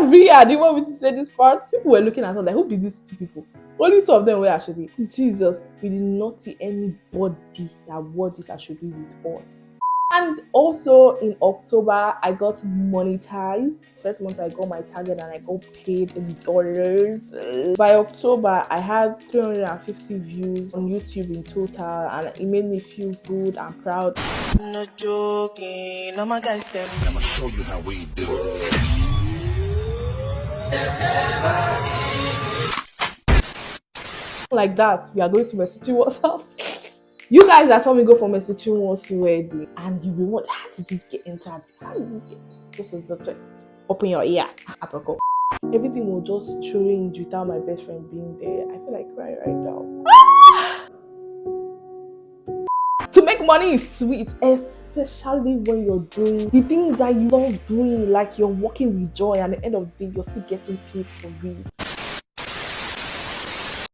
Ria, do you want me to say this part? People were looking at us like, who be these two people? Only two of them were actually. Jesus, we did not see anybody that wore this actually with us. And also in October, I got monetized. First month I got my target and I got paid in dollars. By October, I had 350 views on YouTube in total, and it made me feel good and proud. I'm not joking, no my guys them. I'm gonna show you how we do it. Like that, we are going to Mercy Chinwo's house. You guys that saw me go for Mercy Chinwo's wedding, and you will want, how did this get entered? How did this get? This is the twist. Open your ear. Apricot. Everything was just strange without my best friend being there. I feel like crying right now. To make money is sweet, especially when you're doing the things that you love doing, like you're working with joy, and at the end of the day, you're still getting paid for it.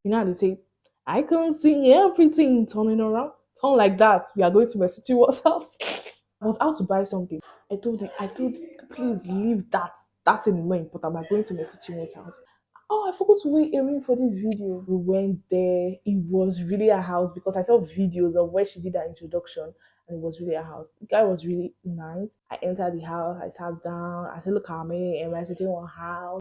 You know how they say, I can see everything turning around. Turn like that. We are going to Mercy Chinwo's house. I was out to buy something. I told, please leave that. That thing is more important. I'm going to Mercy Chinwo's house. Oh, I forgot to wear earring for this video. We went there. It was really a house because I saw videos of where she did her introduction, and it was really a house. The guy was really nice. I entered the house. I sat down. I said, "Look at me. Am I sitting in one house?"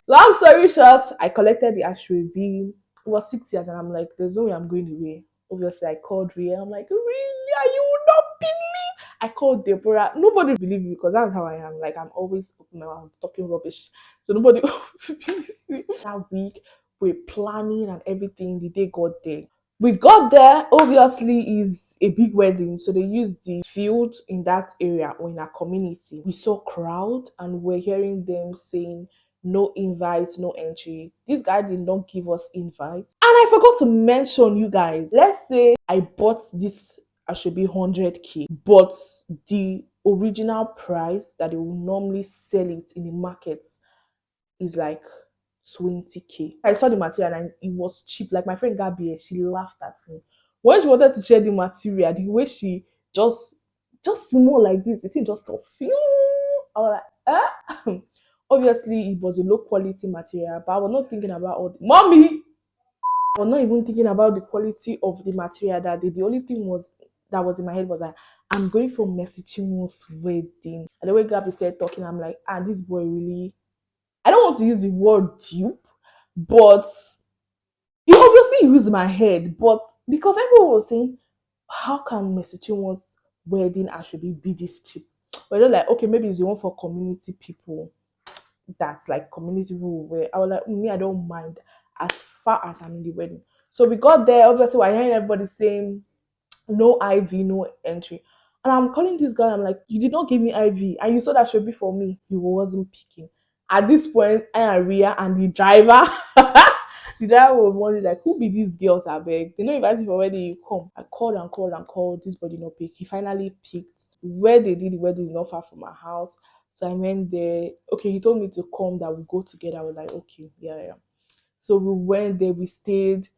Long story short, I collected the actual bill. It was 6 years, and I'm like, "There's no way I'm going away." Obviously, I called Ria. I'm like, "Really? Are you not believe?" I called Deborah. Nobody believed me because that's how I am. Like, I'm always open my mouth talking rubbish. So nobody believes me. That week, we're planning and everything. The day got there. We got there, obviously, is a big wedding. So they used the field in that area or in our community. We saw crowd and we're hearing them saying, no invite, no entry. This guy did not give us invites. And I forgot to mention, you guys, let's say I bought this, I should be 100K, but the original price that they will normally sell it in the market is like 20K. I saw the material and it was cheap. Like my friend Gabby, she laughed at me. When she wanted to share the material, the way she just small like this, the thing just stopped. I was like, eh? Obviously, it was a low quality material, but I was not thinking about all the mommy. I was not even thinking about the quality of the material that day. The only thing was that was in my head was that I'm going for Mercy Chinwo's wedding. And the way Gabby said talking, I'm like, this boy really, I don't want to use the word dupe, but he obviously used my head. But because everyone was saying, how can Mercy Chinwo's wedding actually be this cheap? We're just like, okay, maybe it's the one for community people. That's like community people where I was like, me, I don't mind as far as I'm in the wedding. So we got there, obviously we're hearing everybody saying no IV, no entry. And I'm calling this guy, I'm like, you did not give me IV, and you saw that should be for me. He wasn't picking. At this point, I and Ria and the driver, the driver was wondering, like, who be these girls? I beg. They know invite you for wedding, you come. I called and called and called. This body not pick. He finally picked. Where they did the wedding is not far from my house. So I went there. Okay, he told me to come, that we go together. I was like, okay, yeah, yeah. So we went there, we stayed.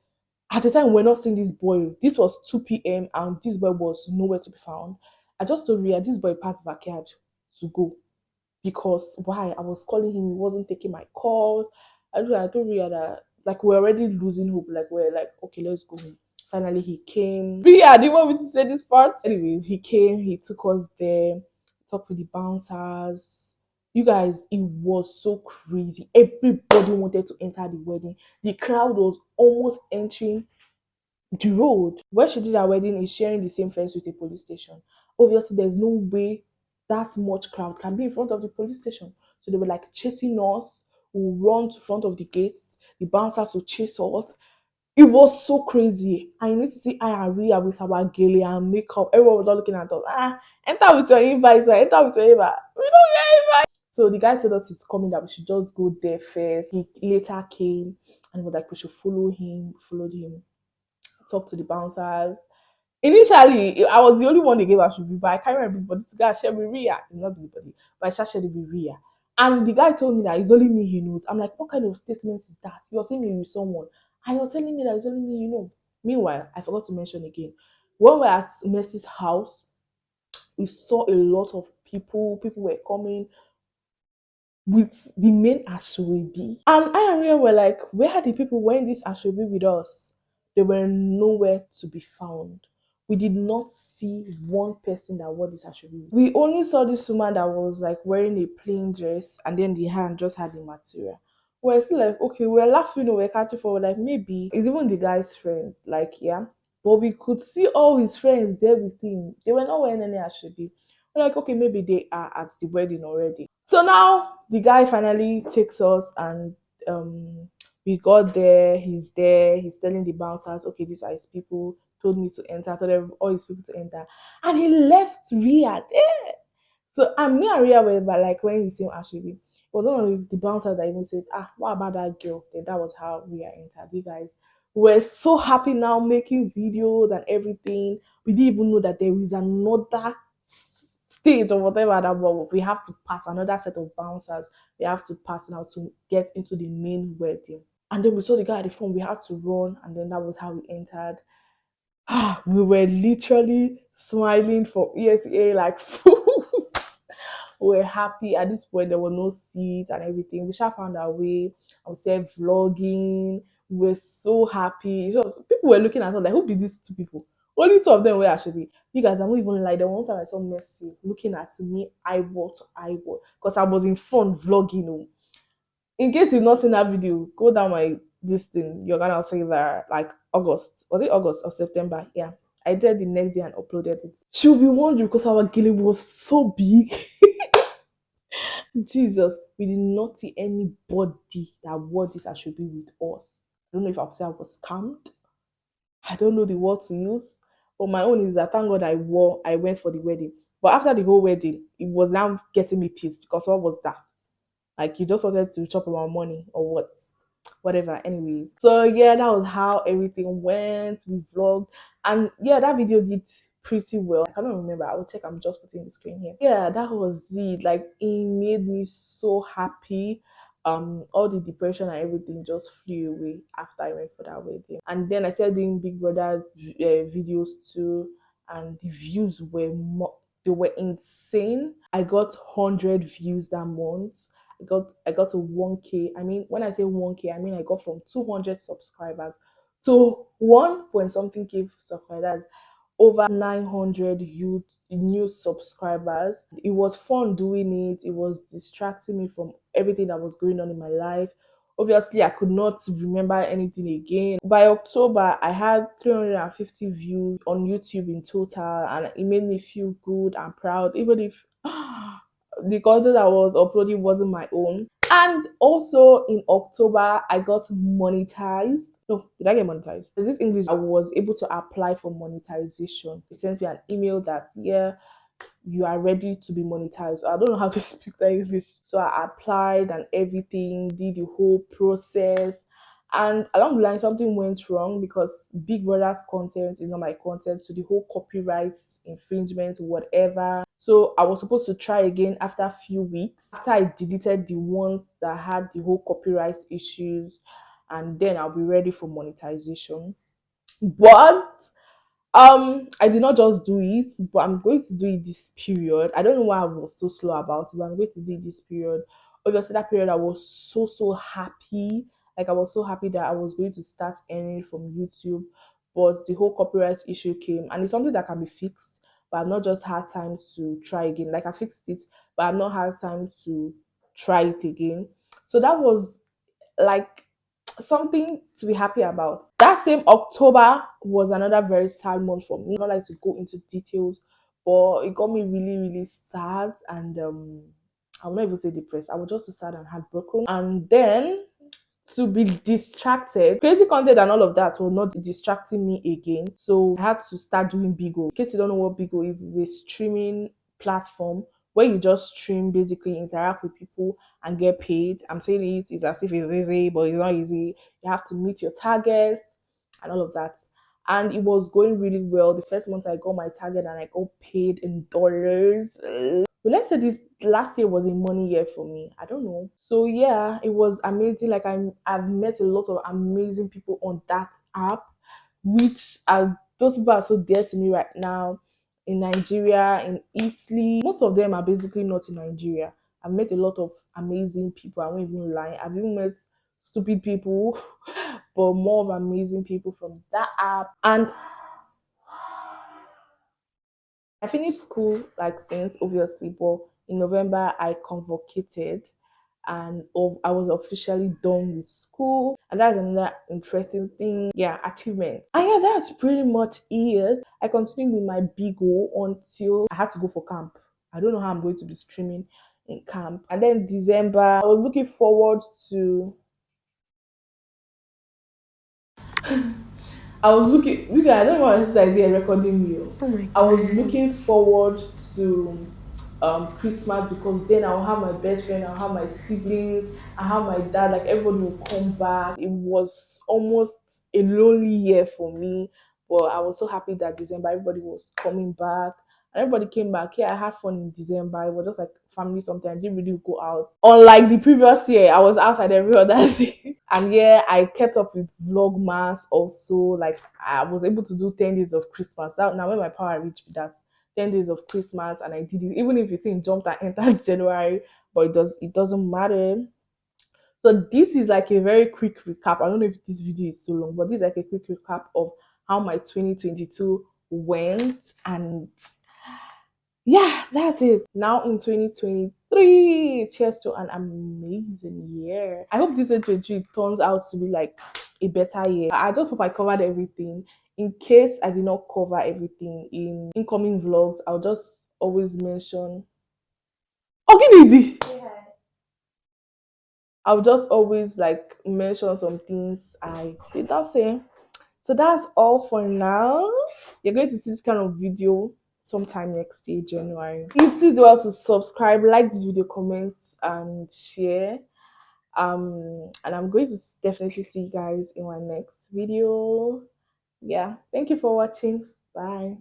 At the time, we're not seeing this boy. This was 2 p.m. and this boy was nowhere to be found. I just told Ria, this boy passed backyard to go. Because why? I was calling him, he wasn't taking my call. I told Ria that, like, we're already losing hope. Like, we're like, okay, let's go home. Finally, he came. Ria, do you want me to say this part? Anyways, he came, he took us there, talked with the bouncers. You guys, it was so crazy. Everybody wanted to enter the wedding. The crowd was almost entering the road. Where she did her wedding is sharing the same fence with a police station. Obviously, there's no way that much crowd can be in front of the police station. So they were like chasing us. We'll run to front of the gates. The bouncers will chase us. It was so crazy. I need to see Ria with our gele and makeup. Everyone was all looking at us. Enter with your invite. So enter with your invite. We don't get invite. So the guy told us he's coming, that we should just go there first. He later came and was like, we should follow him. We followed him, talk to the bouncers. Initially, I was the only one they gave us review, but I can't remember this, but this guy shared with Ria. It's not anybody, but I shared it with Ria. And the guy told me that it's only me he knows. I'm like, what kind of statement is that? You're saying me with someone, and you're telling me that it's only me you know. Meanwhile, I forgot to mention again, when we're at Mercy's house, we saw a lot of people. People were coming. with the main Ashwebi. And I and Ria were like, where are the people when this Ashwebi with us? They were nowhere to be found. We did not see one person that wore this Ashwebi. We only saw this woman that was like wearing a plain dress and then the hand just had the material. We're still like, okay, we're laughing, we're catching for like maybe it's even the guy's friend, like yeah. But we could see all his friends there with him. They were not wearing any Ashwebi. We're like, okay, maybe they are at the wedding already. So now the guy finally takes us and um we got there, he's there, he's telling the bouncers, okay, these are his people, told me to enter, all his people to enter. And he left Ria there. So and me and Ria were like when he said actually, it was one of the bouncers that even said, ah, what about that girl? Then that was how Ria entered. You guys were so happy now making videos and everything. We didn't even know that there is another stage or whatever that we have to pass another set of bouncers. We have to pass now to get into the main wedding. And then we saw the guy at the phone. We had to run, and then that was how we entered. We were literally smiling from ear to ear like fools. We were happy. At this point, there were no seats and everything. We sure found our way. I was there vlogging. We were so happy. People were looking at us like, who be these two people? Only two of them were actually. You guys, I'm not even like the one time I saw Messi looking at me eyeball to eyeball because I was in front vlogging. Oh. In case you've not seen that video, go down my this thing. You're gonna see that like August. Was it August or September? Yeah. I did the next day and uploaded it. She'll be wondering because our gilly was so big. Jesus, we did not see anybody that wore this as should be with us. I don't know if I'll say I was scammed. I don't know the word to use. But my own is that thank God I went for the wedding. But after the whole wedding, it was now getting me pissed because what was that? Like you just wanted to chop our money or what? Whatever. Anyways. So yeah, that was how everything went. We vlogged. And yeah, that video did pretty well. I cannot remember. I will check. I'm just putting the screen here. Yeah, that was it. Like it made me so happy. All the depression and everything just flew away after I went for that wedding. And then I started doing Big Brother videos too, and the views were they were insane. I got 100 views that month. I got to 1k. I mean, when I say 1k, I mean I got from 200 subscribers to 1 point something k subscribers, over 900 youth new subscribers. It was fun doing it. It was distracting me from everything that was going on in my life. Obviously, I could not remember anything again. By October, I had 350 views on YouTube in total, and it made me feel good and proud, even if the content I was uploading wasn't my own. And also in October, I got monetized. No, did I get monetized? There's this English. I was able to apply for monetization. It sent me an email that, yeah, you are ready to be monetized. I don't know how to speak that English. So I applied and everything, did the whole process. And along the line, something went wrong because Big Brother's content is not my content. So the whole copyright infringement, whatever. So I was supposed to try again after a few weeks. After I deleted the ones that had the whole copyright issues, and then I'll be ready for monetization. But I did not just do it, but I'm going to do it this period. I don't know why I was so slow about it, but I'm going to do it this period. Obviously, that period I was so happy. Like I was so happy that I was going to start earning from YouTube, but the whole copyright issue came, and it's something that can be fixed. But I've not just had time to try again. Like I fixed it, but I've not had time to try it again. So that was like something to be happy about. That same October was another very sad month for me. I don't like to go into details, but it got me really sad and I will not even say depressed. I was just so sad and heartbroken. And then to be distracted, creating content and all of that will not be distracting me again. So I had to start doing Bigo. In case you don't know what Bigo is, it's a streaming platform where you just stream, basically interact with people and get paid. I'm saying it's as if it's easy, but it's not easy. You have to meet your target and all of that. And it was going really well. The first month I got my target and I got paid in dollars. But let's say this last year was a money year for me. I don't know. So yeah, it was amazing. Like I've met a lot of amazing people on that app, which are those people are so dear to me right now in Nigeria, in Italy. Most of them are basically not in Nigeria. I've met a lot of amazing people. I won't even lie. I've even met stupid people, but more of amazing people from that app. And I finished school like since obviously, but in November I convocated and I was officially done with school. And that's another interesting thing. Yeah, achievement. And yeah, that's pretty much it. I continued with my big goal until I had to go for camp. I don't know how I'm going to be streaming in camp. And then December, I was looking forward to I was looking, look at, I don't know why this idea recording me. Oh. Oh my I was god. looking forward to Christmas because then I'll have my best friend, I'll have my siblings, I have my dad, like everybody will come back. It was almost a lonely year for me, but I was so happy that December everybody was coming back. And everybody came back. Yeah, I had fun in December. It was just like family sometimes. I didn't really go out. Unlike the previous year, I was outside every other day. And yeah, I kept up with Vlogmas also. Like I was able to do 10 days of Christmas. Now when my power reached me, that 10 days of Christmas and I did it, even if it's in jumped and entered January, but it doesn't matter. So this is like a very quick recap. I don't know if this video is so long, but this is like a quick recap of how my 2022 went. And yeah, that's it. Now in 2023, cheers to an amazing year. I hope this 2023 turns out to be like a better year. I just hope I covered everything. In case I did not cover everything in incoming vlogs, I'll just always mention. Oh, Giddy! I'll just always like mention some things I did not say. So that's all for now. You're going to see this kind of video sometime next year, January. Please do well to subscribe, like this video, comment, and share. And I'm going to definitely see you guys in my next video. Yeah, thank you for watching. Bye.